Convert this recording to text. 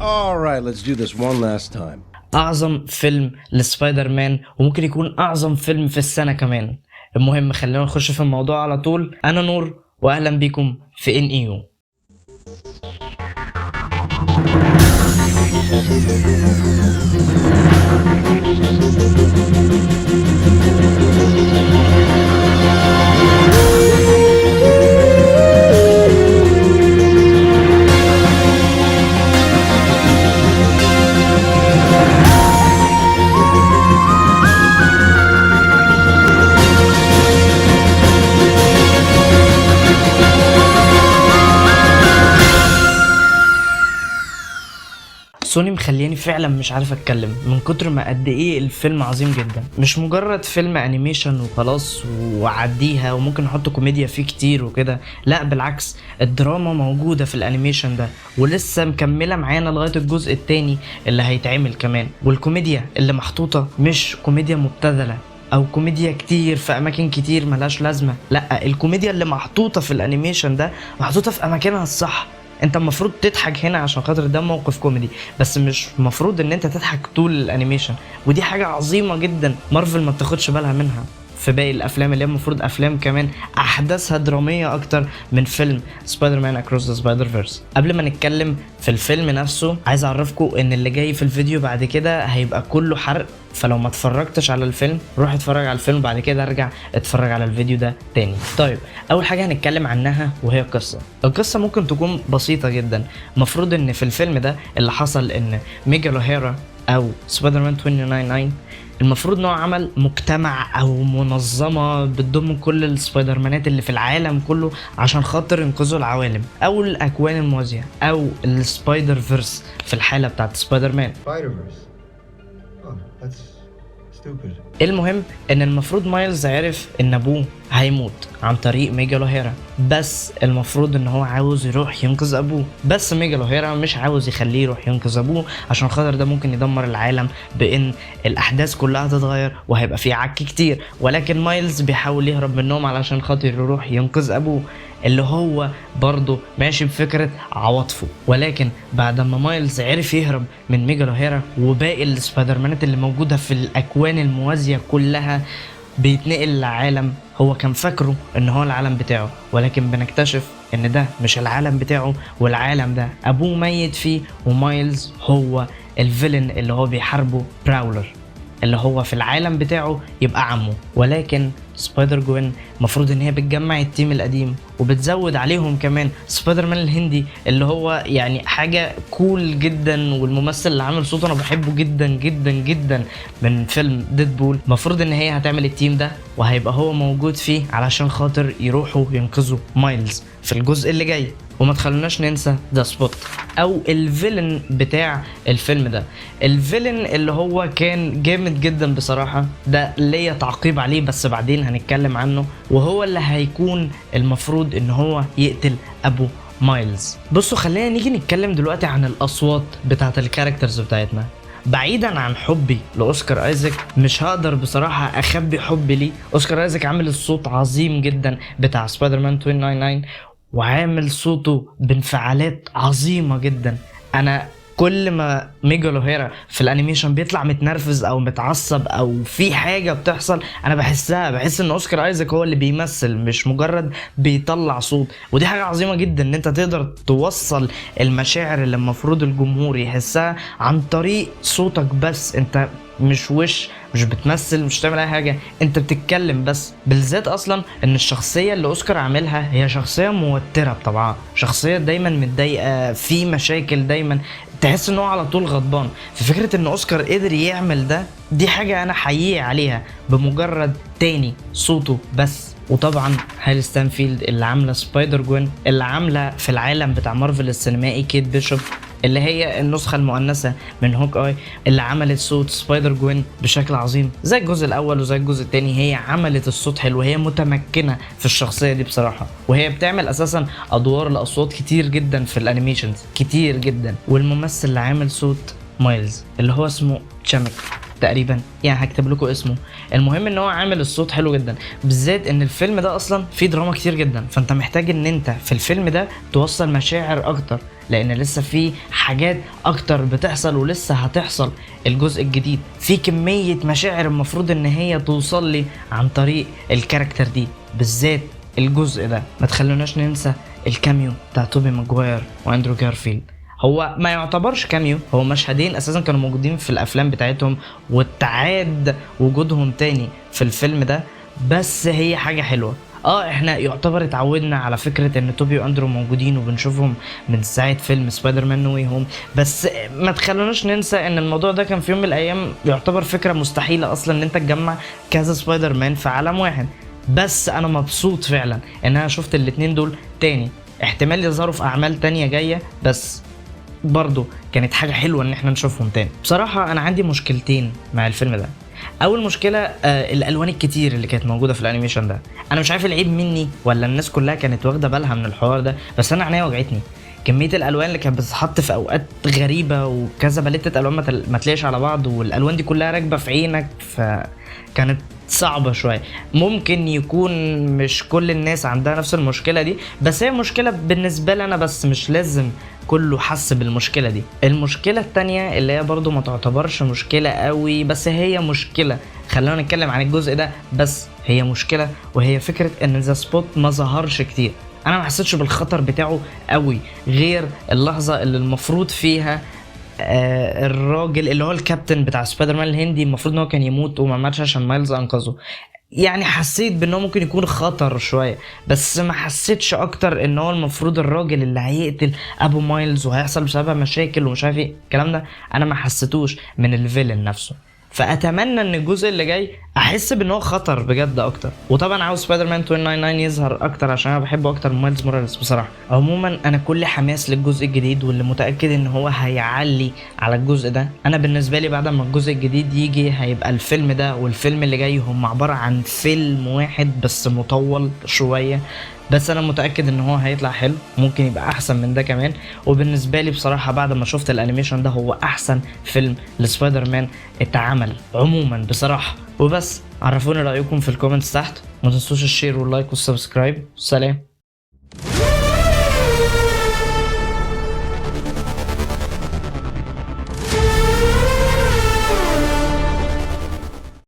Alright, let's do this one last time. اعظم فيلم لسبايدر مان، وممكن يكون اعظم فيلم في السنة كمان. المهم خلينا نخش في الموضوع على طول. انا نور واهلا بيكم في ان ايو. سوني مخلياني فعلا مش عارف اتكلم من كتر ما قد ايه الفيلم عظيم جدا. مش مجرد فيلم انيميشن وخلاص وعديها وممكن نحط كوميديا فيه كتير وكده، لا بالعكس، الدراما موجودة في الانيميشن ده ولسه مكملة معانا لغاية الجزء التاني اللي هيتعمل كمان. والكوميديا اللي محطوطة مش كوميديا مبتذلة او كوميديا كتير في اماكن كتير ملاش لازمة، لا، الكوميديا اللي محطوطة في الانيميشن ده محطوطة في اماكنها الصح. انت المفروض تضحك هنا عشان خاطر ده موقف كوميدي، بس مش المفروض ان انت تضحك طول الانيميشن، ودي حاجة عظيمة جدا مارفل ما بتاخدش بالها منها في باقي الافلام اللي هي المفروض افلام كمان احداثها دراميه اكتر من فيلم سبايدر مان اكروس ذا سبايدر فيرس. قبل ما نتكلم في الفيلم نفسه، عايز اعرفكم ان اللي جاي في الفيديو بعد كده هيبقى كله حرق، فلو ما اتفرجتش على الفيلم روح اتفرج على الفيلم بعد كده ارجع اتفرج على الفيديو ده تاني. طيب، اول حاجه هنتكلم عنها وهي القصه ممكن تكون بسيطه جدا. المفروض ان في الفيلم ده اللي حصل ان ميجال اوهيرا او سبايدر مان 2099 المفروض انه عمل مجتمع او منظمه بتضم كل السبايدر مانات اللي في العالم كله عشان خاطر ينقذوا العوالم او الاكوان الموازيه او السبايدر فيرس في الحاله بتاعت سبايدر مان. المهم ان المفروض مايلز عرف ان ابوه هيموت عن طريق ميجال اوهيرا، بس المفروض ان هو عاوز يروح ينقذ ابوه، بس ميجال اوهيرا مش عاوز يخليه يروح ينقذ ابوه عشان خاطر ده ممكن يدمر العالم بان الاحداث كلها تتغير وهيبقى في عك كتير. ولكن مايلز بيحاول يهرب منهم علشان خاطر يروح ينقذ ابوه اللي هو برضه ماشي بفكرة عواطفه. ولكن بعد ما مايلز عرف يهرب من ميجال اوهيرا وباقي السبايدر مانات اللي موجودة في الاكوان الموازية كلها، بيتنقل لعالم هو كان فاكره ان هو العالم بتاعه، ولكن بنكتشف ان ده مش العالم بتاعه، والعالم ده ابوه ميت فيه، ومايلز هو الفيلن اللي هو بيحاربه براولر اللي هو في العالم بتاعه يبقى عمه. ولكن سبايدر جوين المفروض ان هي بتجمع التيم القديم وبتزود عليهم كمان سبايدر مان الهندي اللي هو يعني حاجة كول جدا، والممثل اللي عامل صوته انا بحبه جدا جدا جدا من فيلم ديدبول. المفروض ان هي هتعمل التيم ده وهيبقى هو موجود فيه علشان خاطر يروحوا ينقذوا مايلز في الجزء اللي جاي. وما تخلوناش ننسى ذا سبوت او الفيلن بتاع الفيلم ده، الفيلن اللي هو كان جامد جدا بصراحة، ده ليا تعقيب عليه بس بعدين هنتكلم عنه، وهو اللي هيكون المفروض ان هو يقتل ابو مايلز. بصوا خلينا نيجي نتكلم دلوقتي عن الاصوات بتاعت الكاركترز بتاعتنا. بعيدا عن حبي لاوسكار ايزاك، مش هقدر بصراحة اخبي حبي ليه. اوسكار ايزاك عامل الصوت عظيم جدا بتاع سبايدر مان 2099 وعامل صوته بانفعالات عظيمة جدا. انا كل ما ميجال اوهيرا في الانيميشن بيطلع متنرفز او متعصب او في حاجة بتحصل، انا بحس ان اوسكار ايزاك هو اللي بيمثل مش مجرد بيطلع صوت. ودي حاجة عظيمة جدا ان انت تقدر توصل المشاعر اللي المفروض الجمهور يحسها عن طريق صوتك بس. انت مش بتمثل، مش تعمل اي حاجه، انت بتتكلم بس. بالذات اصلا ان الشخصيه اللي اوسكار عاملها هي شخصيه موتره بطبعها، شخصيه دايما متضايقه، في مشاكل، دايما تحس ان هو على طول غضبان. في فكره ان اوسكار قدر يعمل ده، دي حاجه انا حقيقي عليها بمجرد تاني صوته بس. وطبعا هايل ستانفيلد اللي عامله سبايدر جوين، اللي عامله في العالم بتاع مارفل السينمائي كيت بيشوب اللي هي النسخة المؤنثة من هوك اي، اللي عملت صوت سبايدر جوين بشكل عظيم زي الجزء الاول وزي الجزء الثاني. هي عملت الصوت حلو، هي متمكنة في الشخصية دي بصراحة، وهي بتعمل اساسا ادوار الاصوات كتير جدا في الانيميشنز كتير جدا. والممثل اللي عامل صوت مايلز اللي هو اسمه تشامك تقريبا، يعني هكتب لكم اسمه. المهم ان هو عامل الصوت حلو جدا، بالذات ان الفيلم ده اصلا فيه دراما كتير جدا، فانت محتاج ان انت في الفيلم ده توصل مشاعر اكتر. لان لسه في حاجات اكتر بتحصل ولسه هتحصل. الجزء الجديد في كمية مشاعر المفروض ان هي توصل لي عن طريق الكاركتر دي بالذات. الجزء ده ما تخلوناش ننسى الكاميو بتاع توبي ماجواير واندرو جارفيلد. هو ما يعتبرش كاميو، هو مشهدين اساسا كانوا موجودين في الافلام بتاعتهم واتعاد وجودهم تاني في الفيلم ده، بس هي حاجة حلوة. احنا يعتبر اتعودنا على فكرة ان توبي واندرو موجودين وبنشوفهم من ساعة فيلم سبايدر مان نو واي هوم، بس ما تخلوناش ننسى ان الموضوع ده كان في يوم من الايام يعتبر فكرة مستحيلة اصلا ان انت تجمع كذا سبايدر مان في عالم واحد. بس انا مبسوط فعلا ان انا شفت الاتنين دول تاني، احتمال يظهروا في اعمال تانية جاية، بس برضو كانت حاجة حلوة ان احنا نشوفهم تاني. بصراحة انا عندي مشكلتين مع الفيلم ده. اول مشكلة الالوان الكتير اللي كانت موجودة في الانيميشن ده، انا مش عارف العيب مني ولا الناس كلها كانت واخدة بالها من الحوار ده، بس انا عينيا وجعتني. كمية الالوان اللي كانت بتتحط في اوقات غريبة وكذا باليتة الوان ما تلاقيش على بعض، والالوان دي كلها راكبة في عينك، فكانت صعبة شوية. ممكن يكون مش كل الناس عندها نفس المشكلة دي، بس هي مشكلة بالنسبة لي انا، بس مش لازم كله حس بالمشكلة دي. المشكلة التانية اللي هي برضو ما تعتبرش مشكلة قوي، بس هي مشكلة، خلونا نتكلم عن الجزء ده، بس هي مشكلة، وهي فكرة ان ذا سبوت ما ظهرش كتير. انا ما حسيتش بالخطر بتاعه قوي غير اللحظة اللي المفروض فيها الراجل اللي هو الكابتن بتاع سبايدر مان الهندي المفروض ان هو كان يموت وما ماتش عشان مايلز انقذه. يعني حسيت بانه ممكن يكون خطر شويه، بس ما حسيتش اكتر ان هو المفروض الراجل اللي هيقتل ابو مايلز وهيحصل بسببها مشاكل ومش عارف ايه الكلام ده. انا ما حسيتوش من الفيلن نفسه، فاتمنى ان الجزء اللي جاي احس بان هو خطر بجد اكتر. وطبعا عاوز سبايدر مان 2099 يظهر اكتر عشان انا بحبه اكتر من مايلز موراليس بصراحه. عموما انا كل حماس للجزء الجديد، واللي متاكد ان هو هيعلي على الجزء ده. انا بالنسبه لي بعد ما الجزء الجديد يجي هيبقى الفيلم ده والفيلم اللي جاي هم عباره عن فيلم واحد بس مطول شويه، بس انا متاكد ان هو هيطلع حلو، ممكن يبقى احسن من ده كمان. وبالنسبه لي بصراحه بعد ما شفت الانيميشن ده هو احسن فيلم لسبايدر مان اتعمل عموما بصراحه. وبس عرفوني رايكم في الكومنتس تحت، ما تنسوش الشير واللايك والسبسكرايب. سلام.